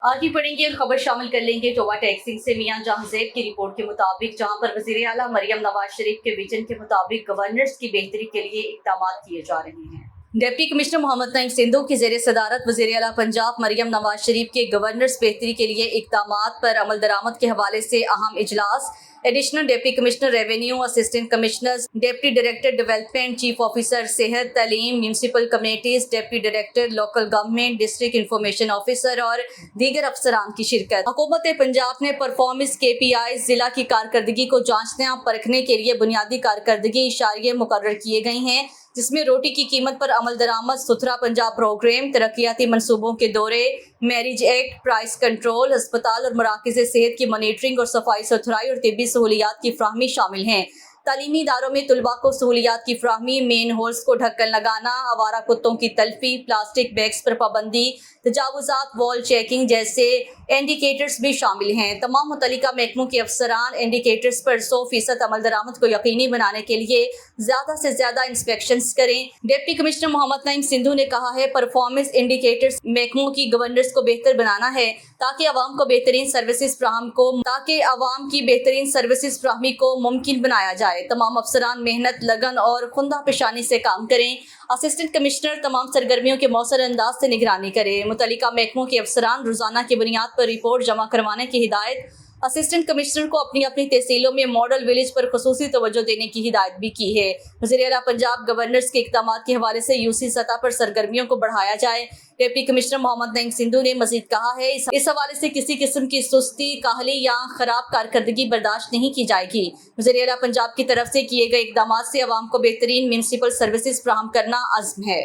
आगे बढ़ेंगे और खबर शामिल कर लेंगे टोबा टैक्सिंग से। मियां जहांजेब की रिपोर्ट के मुताबिक जहां पर वजीर आला मरियम नवाज शरीफ के विजन के मुताबिक गवर्नर्स की बेहतरी के लिए इकदाम किए जा रहे हैं। डिप्टी कमिश्नर मोहम्मद नईम सिंधु की ज़ेर सदारत वज़ीर आला पंजाब मरियम नवाज शरीफ के गवर्नर्स बेहतरी के लिए इक़दामात पर अमल दरामद के हवाले से अहम इजलास। Additional deputy commissioner revenue, assistant commissioners, deputy director development, chief officer सेहत तालीम, municipal committees, deputy director local government, district information officer और दीगर अफसरान की शिरकत। हुकूमत पंजाब ने परफॉर्मेंस KPI जिला की कारकर्दगी को जांचने और परखने के लिए बुनियादी कारकर्दगी इशारे मुकर्रर किए गए हैं, जिसमें रोटी की कीमत पर अमल दरामद, सुथरा पंजाब प्रोग्राम, तरक्याती मनसूबों के दौरे, मैरिज एक्ट, प्राइस कंट्रोल, अस्पताल और मराकज़ सेहत की मॉनिटरिंग और सफाई सुथराई और तिब्बी सहूलियात की फ्राहमी शामिल हैं। तालीमी इदारों में तलबा को सहूलियात की फ्राहमी, मेन होल्स को ढक्कन लगाना, आवारा कुत्तों की तल्फी, प्लास्टिक बैग्स पर पाबंदी, तजावुजात, वॉल चेकिंग जैसे इंडिकेटर्स भी शामिल हैं। तमाम मुतल्लिका महकमों के अफसरान इंडिकेटर्स पर 100% अमल दरामद को यकीनी बनाने के लिए ज़्यादा से ज़्यादा इंस्पेक्शंस करें। डिप्टी कमिश्नर मोहम्मद नईम सिंधु ने कहा है, परफॉर्मेंस इंडिकेटर्स महकमों की गवर्नेंस को बेहतर बनाना है ताकि आवाम की बेहतरीन सर्विसेज फ्राहमी को मुमकिन बनाया जाए। तमाम अफसरान मेहनत, लगन और खुंदा पेशानी से काम करें। असिस्टेंट कमिश्नर तमाम सरगर्मियों के मौसर अंदाज से निगरानी करें। मुतल्लिका महकमों के अफसरान रोजाना की बुनियाद पर रिपोर्ट जमा करवाने की हिदायत। असिस्टेंट कमिश्नर को अपनी अपनी तहसीलों में मॉडल विलेज पर खुसूसी तवज्जो देने की हिदायत भी की है। वज़ीर आला पंजाब गवर्नर्स के इक़दामात के हवाले से UC सतह पर सरगर्मियों को बढ़ाया जाए। डिप्टी कमिश्नर मोहम्मद नईम सिंधु ने मजीद कहा है, इस हवाले से किसी किस्म की सुस्ती, काहली या खराब कारकर्दगी बर्दाश्त नहीं की जाएगी। वज़ीर आला पंजाब की तरफ से किए गए इक़दामात से अवाम को बेहतरीन म्यूनसिपल सर्विसेज फराहम करना अज़्म है।